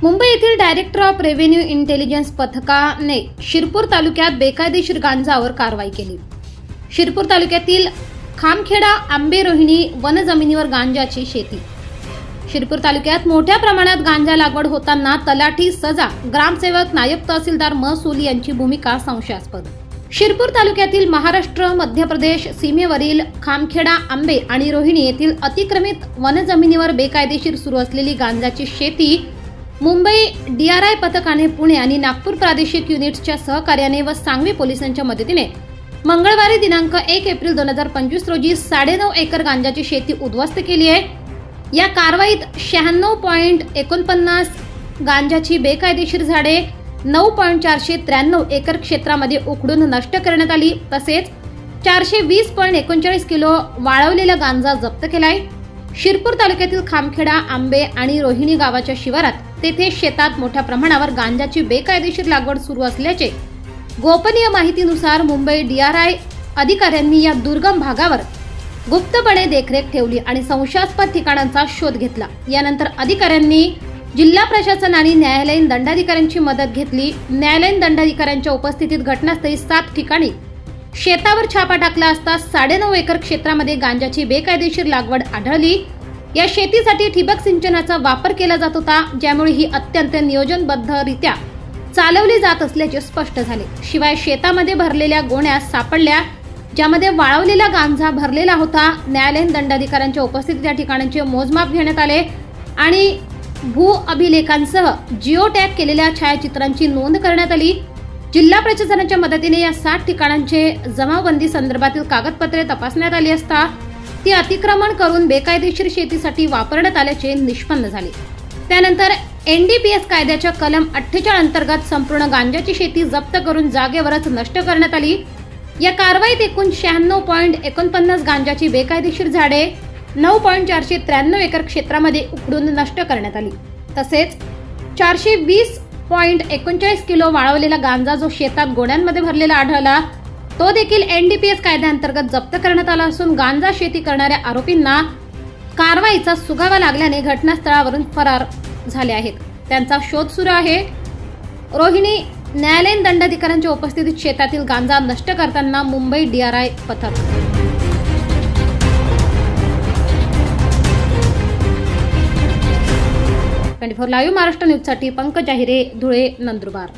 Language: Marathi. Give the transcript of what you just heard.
मुंबई येथील डायरेक्टर ऑफ रेव्हेन्यू इंटेलिजन्स पथकाने शिरपूर तालुक्यात बेकायदेशीर गांजावर कारवाई केली। शिरपूर तालुक्यातील खामखेडा आंबे रोहिणी वन जमिनीवर गांजाची शेती। शिरपूर तालुक्यात मोठ्या प्रमाणात गांजा लागवड होताना तलाठी सजा, ग्रामसेवक, नायब तहसीलदार महसूल यांची भूमिका संशयास्पद। शिरपूर तालुक्यातील महाराष्ट्र मध्य प्रदेश सीमेवरील खामखेडा आंबे आणि रोहिणी येथील अतिक्रमित वनजमिनीवर बेकायदेशीर सुरू असलेली गांजाची शेती मुंबई DRI पथकाने पुणे आणि नागपूर प्रादेशिक युनिट्सच्या सहकार्याने व सांगवी पोलिसांच्या मदतीने मंगळवारी दिनांक 1 एप्रिल 2025 रोजी 9.5 एकर गांजाची शेती उद्ध्वस्त केली आहे। या कारवाईत 96.49 गांजाची बेकायदेशीर झाडे 9.493 एकर क्षेत्रामध्ये उखडून नष्ट करण्यात आली। तसेच 420.39 किलो वाळवलेला गांजा जप्त केलाय। शिरपूर तालुक्यातील खामखेडा आंबे आणि रोहिणी गावाच्या शिवारात तेथे शेतात मोठ्या प्रमाणावर गांजाची बेकायदेशीर लागवड सुरू असल्याचे गोपनीय माहितीनुसार मुंबई DRI अधिकाऱ्यांनी या दुर्गम भागावर गुप्तपणे देखरेख ठेवली आणि संशयास्पद ठिकाणांचा शोध घेतला। यानंतर अधिकाऱ्यांनी जिल्हा प्रशासन आणि न्यायालयीन दंडाधिकाऱ्यांची मदत घेतली। न्यायालयीन दंडाधिकाऱ्यांच्या उपस्थितीत घटनास्थळी 7 ठिकाणी शेतावर छापा टाकला असता 9.5 एकर क्षेत्रामध्ये गांजाची बेकायदेशीर लागवड आढळली। या शेतीसाठी ठिबक सिंचनाचा वापर केला जात होता, ज्यामुळे ही अत्यंत नियोजनबद्धरित्या चालवली जात असल्याचे स्पष्ट झाले। शिवाय शेतामध्ये भरलेल्या गोण्या सापडल्या, ज्यामध्ये वाळवलेला गांजा भरलेला होता। न्यायालयीन दंडाधिकाऱ्यांच्या उपस्थितीत या ठिकाणांचे मोजमाप घेण्यात आले आणि भू अभिलेखांसह जिओ टॅग केलेल्या छायाचित्रांची नोंद करण्यात आली। जिल्हा प्रशासनाच्या मदतीने या 7 ठिकाणांचे जमावबंदी संदर्भातील कागदपत्रे तपासण्यात आली असता ती अतिक्रमण करून बेकायदेशीर शेतीसाठी वापरण्यात आल्याचे निष्पन्न झाले। त्यानंतर NDPS कायद्याच्या कलम 48 अंतर्गत संपूर्ण गांजाची शेती जप्त करून जागेवरच नष्ट करण्यात आली। या कारवाईत एकूण 96.49 गांजाची बेकायदेशीर झाडे 9.493 एकर क्षेत्रामध्ये उखडून नष्ट करण्यात आली। तसेच 420.39 किलो वाळवलेला गांजा जो शेतात गोण्यांमध्ये भरलेला आढळला तो देखील NDPS कायद्याअंतर्गत जप्त करण्यात आला असून गांजा शेती करणाऱ्या आरोपींना कारवाईचा सुगावा लागल्याने घटनास्थळावरून फरार झाले आहेत। त्यांचा शोध सुरू आहे। रोहिणी न्यायालयीन दंडाधिकाऱ्यांच्या उपस्थितीत शेतातील गांजा नष्ट करताना मुंबई DRI पथक। 24 लाईव्ह महाराष्ट्र न्यूजसाठी पंकज आहिरे, धुळे, नंदुरबार।